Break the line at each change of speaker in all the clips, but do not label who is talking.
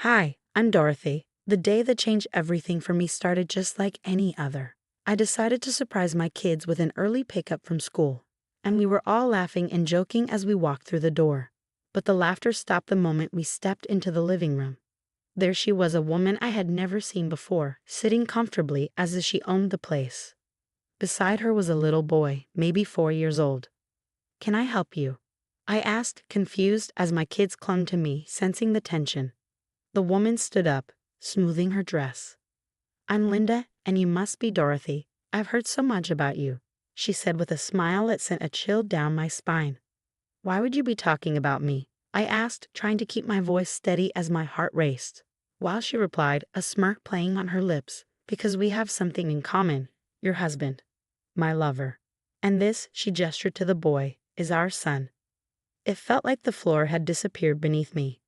Hi, I'm Dorothy. The day that changed everything for me started just like any other. I decided to surprise my kids with an early pickup from school, and we were all laughing and joking as we walked through the door. But the laughter stopped the moment we stepped into the living room. There she was, a woman I had never seen before, sitting comfortably as if she owned the place. Beside her was a little boy, maybe 4 years old. "Can I help you?" I asked, confused as my kids clung to me, sensing the tension. The woman stood up, smoothing her dress. "I'm Linda, and you must be Dorothy. I've heard so much about you," she said with a smile that sent a chill down my spine. "Why would you be talking about me?" I asked, trying to keep my voice steady as my heart raced. While she replied, a smirk playing on her lips, "Because we have something in common. Your husband. My lover. And this," she gestured to the boy, "is our son." It felt like the floor had disappeared beneath me.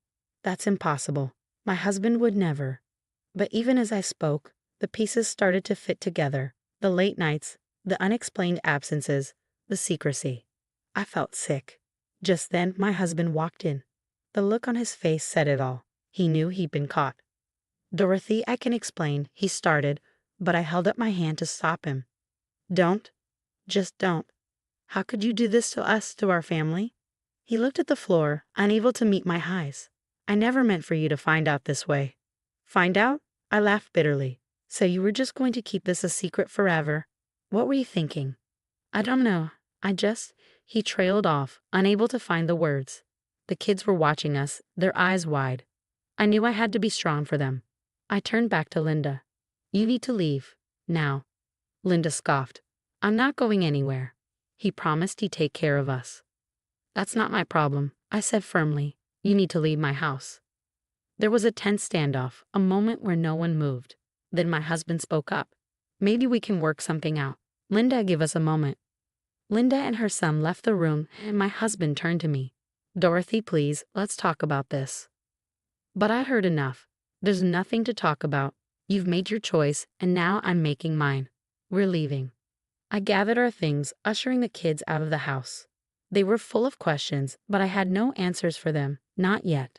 "That's impossible. My husband would never." But even as I spoke, the pieces started to fit together. The late nights, the unexplained absences, the secrecy. I felt sick. Just then, my husband walked in. The look on his face said it all. He knew he'd been caught. "Dorothy, I can explain," he started, but I held up my hand to stop him. "Don't. Just don't. How could you do this to us, to our family?" He looked at the floor, unable to meet my eyes. "I never meant for you to find out this way." "Find out?" I laughed bitterly. "So you were just going to keep this a secret forever? What were you thinking?" "I don't know. He trailed off, unable to find the words. The kids were watching us, their eyes wide. I knew I had to be strong for them. I turned back to Linda. "You need to leave. Now." Linda scoffed. "I'm not going anywhere. He promised he'd take care of us." "That's not my problem," I said firmly. "You need to leave my house." There was a tense standoff, a moment where no one moved. Then my husband spoke up. "Maybe we can work something out. Linda, give us a moment." Linda and her son left the room, and my husband turned to me. "Dorothy, please, let's talk about this." But I heard enough. "There's nothing to talk about. You've made your choice, and now I'm making mine. We're leaving." I gathered our things, ushering the kids out of the house. They were full of questions, but I had no answers for them, not yet.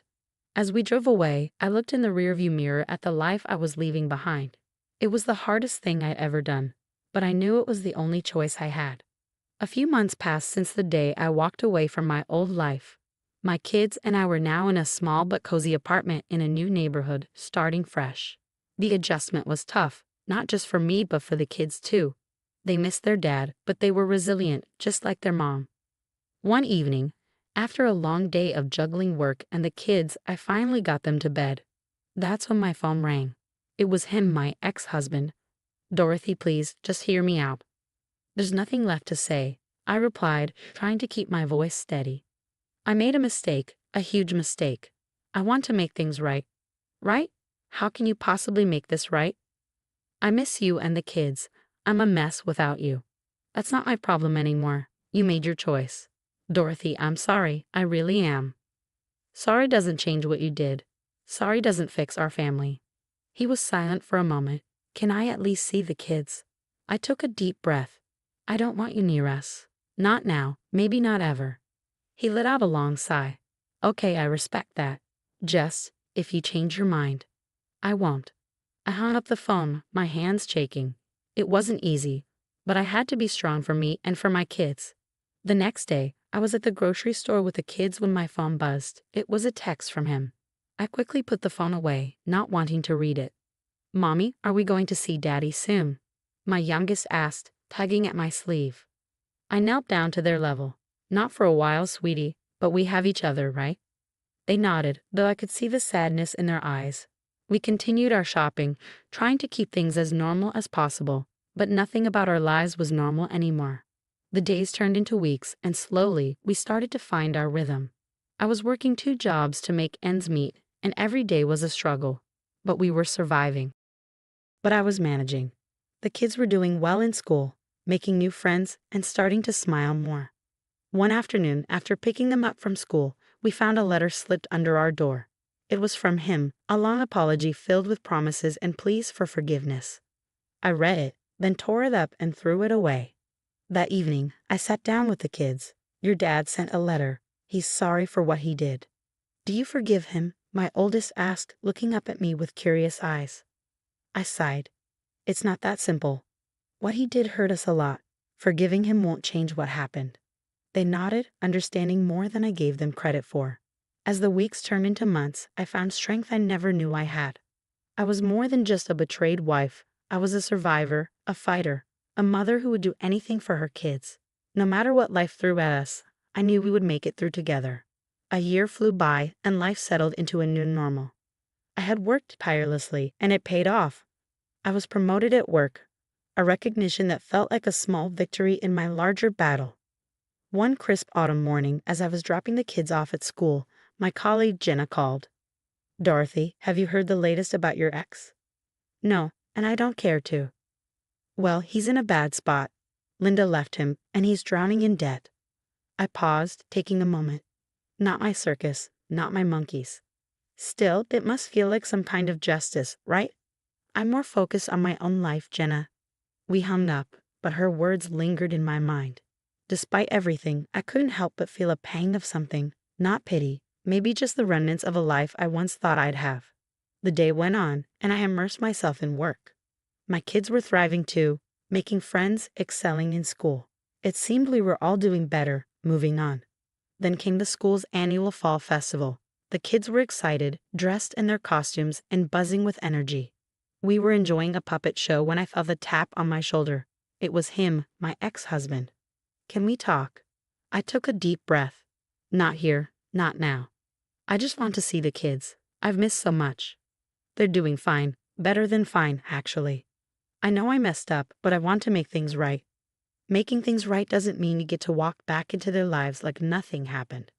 As we drove away, I looked in the rearview mirror at the life I was leaving behind. It was the hardest thing I'd ever done, but I knew it was the only choice I had. A few months passed since the day I walked away from my old life. My kids and I were now in a small but cozy apartment in a new neighborhood, starting fresh. The adjustment was tough, not just for me but for the kids too. They missed their dad, but they were resilient, just like their mom. One evening, after a long day of juggling work and the kids, I finally got them to bed. That's when my phone rang. It was him, my ex-husband. "Dorothy, please, just hear me out." "There's nothing left to say," I replied, trying to keep my voice steady. "I made a mistake, a huge mistake. I want to make things right." "Right? How can you possibly make this right?" "I miss you and the kids. I'm a mess without you. That's not my problem anymore. You made your choice." "Dorothy, I'm sorry. I really am." "Sorry doesn't change what you did. Sorry doesn't fix our family." He was silent for a moment. "Can I at least see the kids?" I took a deep breath. "I don't want you near us. Not now, maybe not ever." He let out a long sigh. "Okay, I respect that. Just, if you change your mind." "I won't." I hung up the phone, my hands shaking. It wasn't easy, but I had to be strong for me and for my kids. The next day, I was at the grocery store with the kids when my phone buzzed. It was a text from him. I quickly put the phone away, not wanting to read it. "Mommy, are we going to see Daddy soon?" my youngest asked, tugging at my sleeve. I knelt down to their level. "Not for a while, sweetie, but we have each other, right?" They nodded, though I could see the sadness in their eyes. We continued our shopping, trying to keep things as normal as possible, but nothing about our lives was normal anymore. The days turned into weeks, and slowly, we started to find our rhythm. I was working 2 jobs to make ends meet, and every day was a struggle. But we were surviving. But I was managing. The kids were doing well in school, making new friends, and starting to smile more. One afternoon, after picking them up from school, we found a letter slipped under our door. It was from him, a long apology filled with promises and pleas for forgiveness. I read it, then tore it up and threw it away. That evening, I sat down with the kids. "Your dad sent a letter. He's sorry for what he did." "Do you forgive him?" my oldest asked, looking up at me with curious eyes. I sighed. It's not that simple. What he did hurt us a lot. Forgiving him won't change what happened. They nodded, understanding more than I gave them credit for. As the weeks turned into months, I found strength I never knew I had. I was more than just a betrayed wife. I was a survivor, a fighter, a mother who would do anything for her kids. No matter what life threw at us, I knew we would make it through together. A year flew by, and life settled into a new normal. I had worked tirelessly, and it paid off. I was promoted at work, a recognition that felt like a small victory in my larger battle. One crisp autumn morning, as I was dropping the kids off at school, my colleague Jenna called. "Dorothy, have you heard the latest about your ex?" "No, and I don't care to." "Well, he's in a bad spot. Linda left him, and he's drowning in debt." I paused, taking a moment. Not my circus, not my monkeys. Still, it must feel like some kind of justice, right? I'm more focused on my own life, Jenna. We hung up, but her words lingered in my mind. Despite everything, I couldn't help but feel a pang of something, not pity, maybe just the remnants of a life I once thought I'd have. The day went on, and I immersed myself in work. My kids were thriving too, making friends, excelling in school. It seemed we were all doing better, moving on. Then came the school's annual fall festival. The kids were excited, dressed in their costumes and buzzing with energy. We were enjoying a puppet show when I felt a tap on my shoulder. It was him, my ex-husband. "Can we talk?" I took a deep breath. "Not here, not now. I just want to see the kids. I've missed so much." "They're doing fine, better than fine, actually. I know I messed up, but I want to make things right." "Making things right doesn't mean you get to walk back into their lives like nothing happened."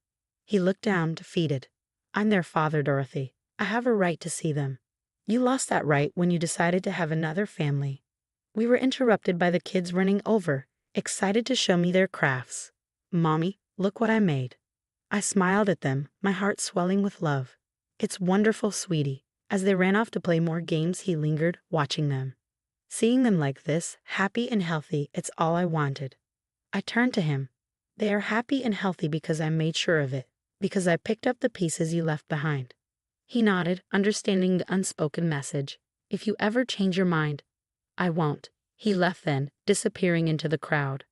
He looked down, defeated. "I'm their father, Dorothy. I have a right to see them. You lost that right when you decided to have another family." We were interrupted by the kids running over, excited to show me their crafts. "Mommy, look what I made." I smiled at them, my heart swelling with love. "It's wonderful, sweetie." As they ran off to play more games, he lingered, watching them. Seeing them like this, happy and healthy, it's all I wanted. I turned to him. "They are happy and healthy because I made sure of it, because I picked up the pieces you left behind." He nodded, understanding the unspoken message. "If you ever change your mind." "I won't." He left then, disappearing into the crowd.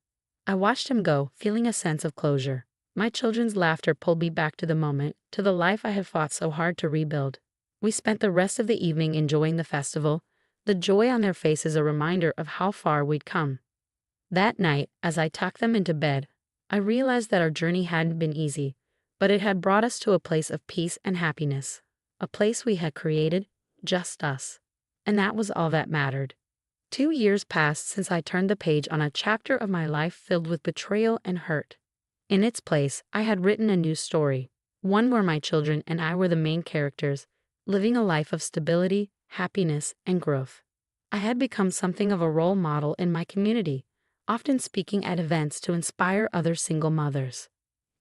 I watched him go, feeling a sense of closure. My children's laughter pulled me back to the moment, to the life I had fought so hard to rebuild. We spent the rest of the evening enjoying the festival, the joy on their faces a reminder of how far we'd come. That night, as I tucked them into bed, I realized that our journey hadn't been easy, but it had brought us to a place of peace and happiness, a place we had created, just us. And that was all that mattered. 2 years passed since I turned the page on a chapter of my life filled with betrayal and hurt. In its place, I had written a new story, one where my children and I were the main characters, living a life of stability, happiness, and growth. I had become something of a role model in my community, often speaking at events to inspire other single mothers.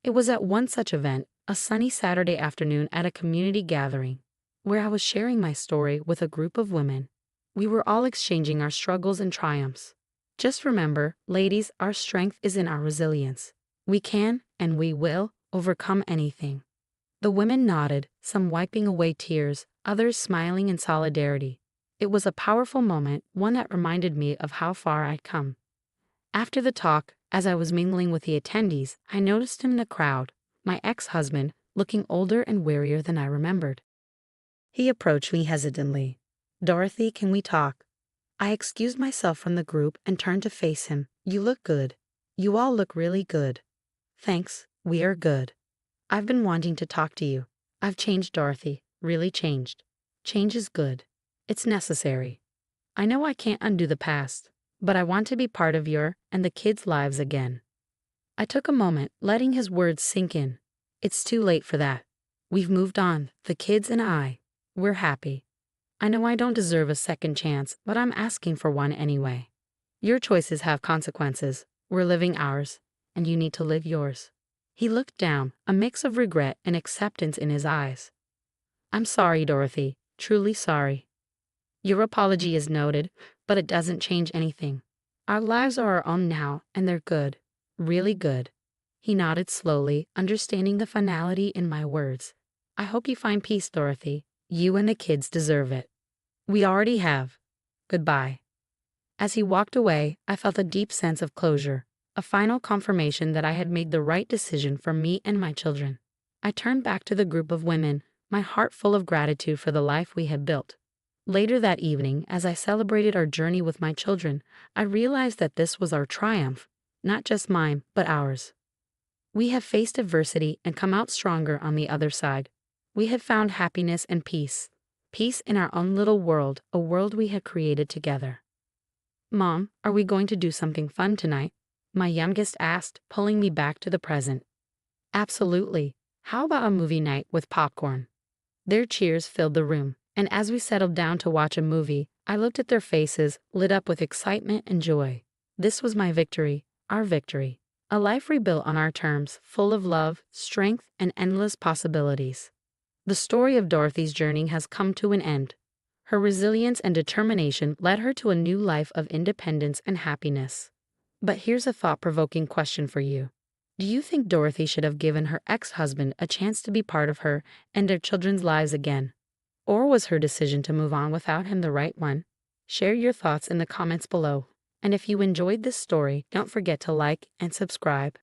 It was at one such event, a sunny Saturday afternoon at a community gathering, where I was sharing my story with a group of women. We were all exchanging our struggles and triumphs. "Just remember, ladies, our strength is in our resilience. We can, and we will, overcome anything." The women nodded, some wiping away tears, others smiling in solidarity. It was a powerful moment, one that reminded me of how far I'd come. After the talk, as I was mingling with the attendees, I noticed him in the crowd, my ex-husband, looking older and wearier than I remembered. He approached me hesitantly. "Dorothy, can we talk?" I excused myself from the group and turned to face him. "You look good. You all look really good." "Thanks, we are good. I've been wanting to talk to you. I've changed, Dorothy, really changed. Change is good. It's necessary. I know I can't undo the past, but I want to be part of your and the kids' lives again." I took a moment, letting his words sink in. "It's too late for that. We've moved on, the kids and I. We're happy. I know I don't deserve a second chance, but I'm asking for one anyway. Your choices have consequences. We're living ours, and you need to live yours." He looked down, a mix of regret and acceptance in his eyes. "I'm sorry, Dorothy, truly sorry. Your apology is noted, but it doesn't change anything. Our lives are our own now, and they're good, really good." He nodded slowly, understanding the finality in my words. I hope you find peace, Dorothy. You and the kids deserve it. We already have. Goodbye. As he walked away, I felt a deep sense of closure, a final confirmation that I had made the right decision for me and my children. I turned back to the group of women, my heart full of gratitude for the life we had built. Later that evening, as I celebrated our journey with my children, I realized that this was our triumph, not just mine, but ours. We have faced adversity and come out stronger on the other side. We had found happiness and peace. Peace in our own little world, a world we had created together. Mom, are we going to do something fun tonight? My youngest asked, pulling me back to the present. Absolutely. How about a movie night with popcorn? Their cheers filled the room, and as we settled down to watch a movie, I looked at their faces, lit up with excitement and joy. This was my victory, our victory. A life rebuilt on our terms, full of love, strength, and endless possibilities. The story of Dorothy's journey has come to an end. Her resilience and determination led her to a new life of independence and happiness. But here's a thought-provoking question for you. Do you think Dorothy should have given her ex-husband a chance to be part of her and their children's lives again? Or was her decision to move on without him the right one? Share your thoughts in the comments below. And if you enjoyed this story, don't forget to like and subscribe.